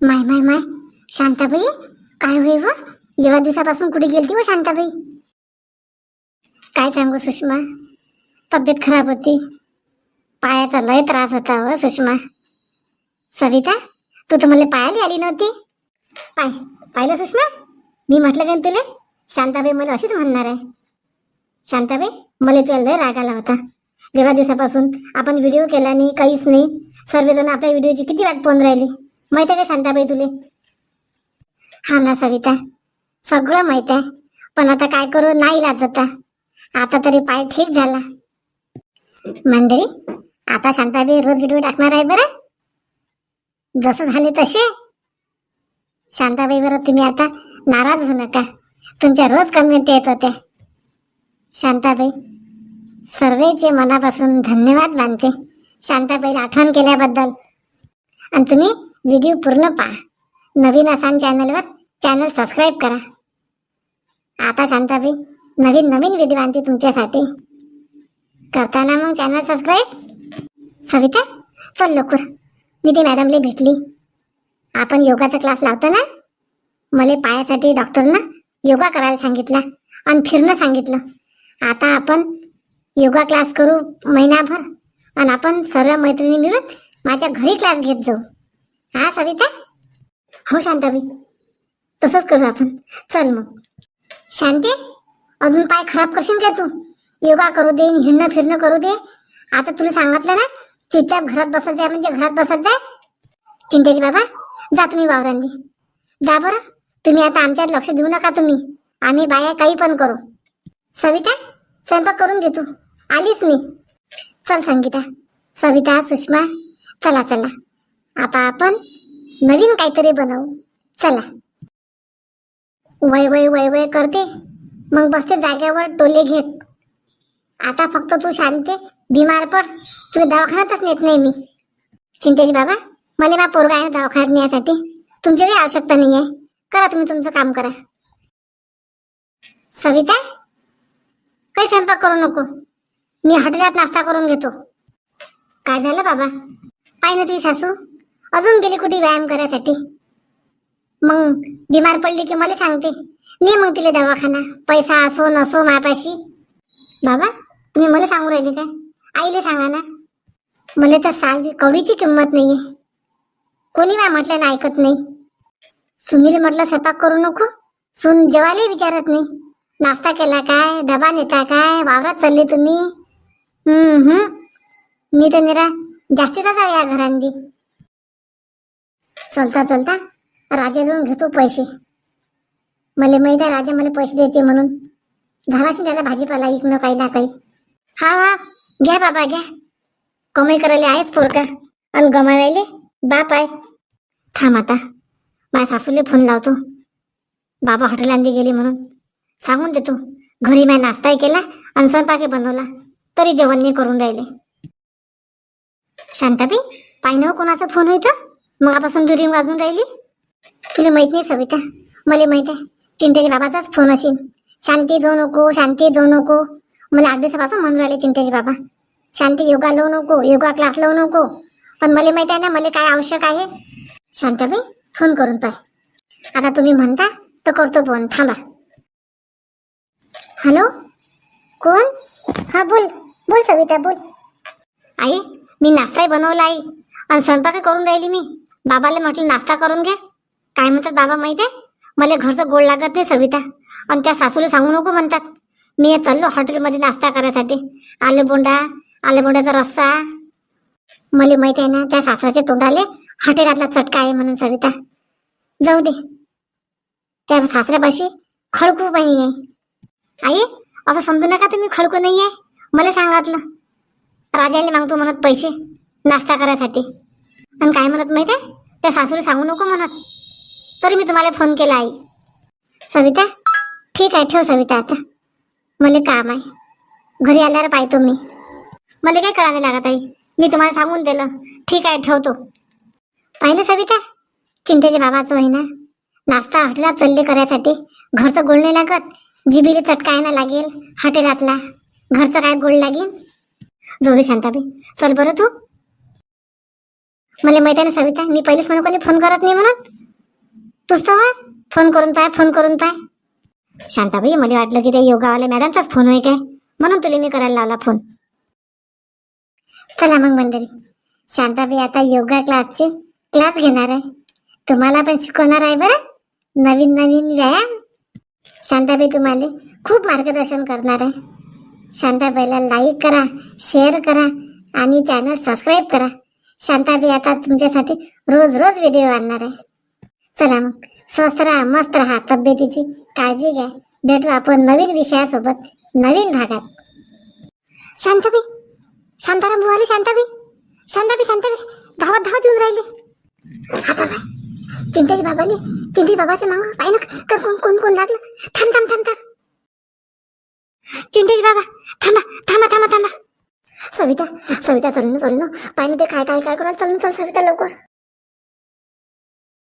माय माय माय, शांताबाई काय होई व? एवढ्या दिवसापासून कुठे गेलती व शांताबाई? काय सांगू सुषमा, तब्येत खराब होती, पायाचा लय त्रास होता व सुषमा. सविता, तू तर मला पायाला आली नव्हती. पाहिलं सुषमा, मी म्हटलं का तुला शांताबाई मला अशीच म्हणणार आहे. शांताबाई, मला तुला लय राग आला होता. जेवढ्या दिवसापासून आपण व्हिडिओ केला नाही, काहीच नाही. सर्वजण आपल्या व्हिडिओची किती वाट पाहून राहिली, माहिती आहे का शांताबाई तुले? हा ना सविता, सगळं माहित आहे, पण आता काय करू, नाही इलाज होता. आता तरी पाय ठीक झाला. मंडळी, आता शांताबाई रोज व्हिडिओ टाकणार आहे बरं, जसं झाले तसे. शांताबाई बरं, तुम्ही आता नाराज होऊ नका, तुमच्या रोज कमेंट येत होत्या. शांताबाई, सर्वेचे मनापासून धन्यवाद मानते शांताबाईला आठवण केल्याबद्दल. आणि तुम्ही व्हिडिओ पूर्ण पहा. नवीन असाल चॅनलवर, चॅनल सबस्क्राईब करा. आता शांताबाई नवीन नवीन व्हिडिओ आणते तुमच्यासाठी. करताना मग चॅनल सबस्क्राईब. सविता, चल लवकर, मी ते मॅडमला भेटली. आपण योगाचा क्लास लावतो ना, मला पायासाठी डॉक्टरनं योगा करायला सांगितला आणि फिरणं सांगितलं. आता आपण योगा क्लास करू महिनाभर, आणि आपण सर्व मैत्रिणी मिळून माझ्या घरी क्लास घेत जाऊ. हा सविता? हो शांताबाई, तसंच करू आपण. चल मग. शांते, अजून पाय खराब करशील का तू? योगा करू दे, हिंडणं फिरणं करू दे. आता तुला सांगितलं ना, चुपचाप घरात बसत जाय, म्हणजे घरात बसत जाय. चिंतेश बाबा, जा तुम्ही वावरांनी, जा बरं. तुम्ही आता आमच्यात लक्ष देऊ नका तुम्ही, आम्ही बाया काही पण करू. सविता, स्वयंपाक करून घे तू, आलीच मी. चल संगीता, सविता, सुषमा, चला चला, आता आपण नवीन काहीतरी बनवू. चला. वय वय वय वय करते, मग बसते जाग्यावर टोले घेत. आता फक्त तू शांते, बिमार पड, तुला दवाखान्यातच नेत नाही मी. चिंतेश बाबा, मला ना पोरगा आहे दवाखान्यात नेण्यासाठी, तुमची काही आवश्यकता नाही आहे. करा तुम्ही तुमचं काम करा. सविता, काही स्वयंपाक करू नको, मी हॉटेलात नाश्ता करून घेतो. काय झालं बाबा? पाय ना तुझी सासू अजून गेली कुठे व्यायाम करायसाठी. मग बिमार पडली की मला सांगते, ने मग तिला दवाखाना, पैसा असो नसो मापाशी. बाबा, तुम्ही मला सांगू राहिले काय? आईले सांगा ना. मला तर सावी कवडीची किंमत नाहीये. कोणी काय म्हटलं ना ऐकत नाही. सुनील म्हटलं स्वयंपाक करू नको, सून जेवायला विचारत नाही. नाश्ता केला काय, डबा नेता काय, वावरात चालले तुम्ही? मी तर निरा जास्तीचाच आहे या घरांनी. चलता चलता राजाजवळून घेतो पैसे. मला माहित आहे राजा मला पैसे देते म्हणून. झालाशी त्याला भाजीपाला इकणं काही ना काही. हा हा, घ्या बाबा घ्या. कमाई करायला आहेच पोरका, आणि गमावायले बाप आहे. थांब, आता माझ्या सासूले फोन लावतो. बाबा हॉटेलांनी गेले म्हणून सांगून देतो. घरी मी नाश्ताही केला आणि स्वयंपाकही बनवला, तरी जेवण नाही करून राहिले. शांताबाई, पाहिनं कोणाचा फोन होता? मगापासून दुरी वाजून राहिली. तुला माहित नाही सविता, मला माहित आहे चिंतेच्या बाबाचाच फोन असेल. शांती जाऊ नको, शांती जाऊ नको, मला 8 दिवसापासून म्हणून राहिले चिंतेचे बाबा. शांती योगा लावू नको, योगा क्लास लावू नको. पण मला माहित आहे ना मला काय आवश्यक आहे. शांताबाई, फोन करून पाय. आता तुम्ही म्हणता तर करतो फोन, थांबा. हॅलो, कोण? हा बोल बोल सविता बोल. आई, मी नाश्ताही बनवला आई, आणि स्वयंपाक करून राहिली मी. बाबाला म्हटलं नाश्ता करून घ्या. काय म्हणतात बाबा माहित आहे, मला घरचं गोड लागत नाही सविता, आणि त्या सासूला सांगू नको म्हणतात. मी चाललो हॉटेलमध्ये नाश्ता करायसाठी. आले बोंडाचा रस्सा. मला माहित आहे ना त्या सासऱ्याच्या तोंडाले हॉटेलातला चटका आहे म्हणून सविता. जाऊ दे, त्या सासऱ्यापाशी खडकू पाणी आहे. आई, असं समजू नका तुम्ही खडकू नाही आहे. मला सांगितलं राजाला मागतो म्हणत पैसे नाश्ता करायसाठी, आणि काय म्हणत माहित आहे, त्या सासूला सांगू नको म्हणत. तरी मी तुम्हाला फोन केला आई. सविता, ठीक आहे, ठेव सविता. आता मला काम आहे, घरी आल्यावर पाहतो मी. मला काय करायला लागत आई, मी तुम्हाला सांगून दिलं. ठीक आहे, ठेवतो. पाहिलं सविता, चिंतेच्या बाबाचं आहे ना, नाश्ता हॉटेलात चालले करायसाठी घरचं गोड नाही लागत. जिबीला चटका ना लागेल हॉटेलातला, घरचं काय गोड लागेल. जाऊ दे शांताबाई, चल बरं तू. मला माहिती आहे ना सविता, मी पहिलेच म्हणून कोणी फोन करत नाही म्हणून. तूच तर फोन करून पाय, फोन करून पाय. शांताबाई, मला वाटलं की ते योगावाल्या मॅडमचाच फोन होय काय, म्हणून तुला मी करायला लावला फोन. चला मग मंडळी, शांताबाई आता योगा क्लासचे क्लास घेणार आहे, तुम्हाला पण शिकवणार आहे बरं, नवीन नवीन व्यायाम. शांताबाई तुम्हाला खूप मार्गदर्शन करणार आहे. शांताबाईला लाईक करा, शेअर करा आणि चॅनल सबस्क्राईब करा. शांताबाई आता तुमच्यासाठी रोज रोज व्हिडिओ आणणार आहे. चला मग, स्वस्थ राहा, मस्त राहा, तब्येतीची काळजी घ्या. भेटू आपण नवीन विषयासोबत नवीन भागात. शांताबाई, शांताराम बुवा आले. शांताबाई, शांताबाई, शांताबाई, धावत धावत येऊन राहिले. आता बाई, चिंटेजी बाबाले, चिंटेजी बाबाचे मागं पाय ना, कोण कोण कोण लागलं. थांब थांब थांब थांब. चिंटेजी बाबा, थांबा थांबा थांबा थांबा. सविता, सविता, चल ना, चल ना, पाहिजे ते काय काय काय करायला. चल ना, चल सविता लवकर.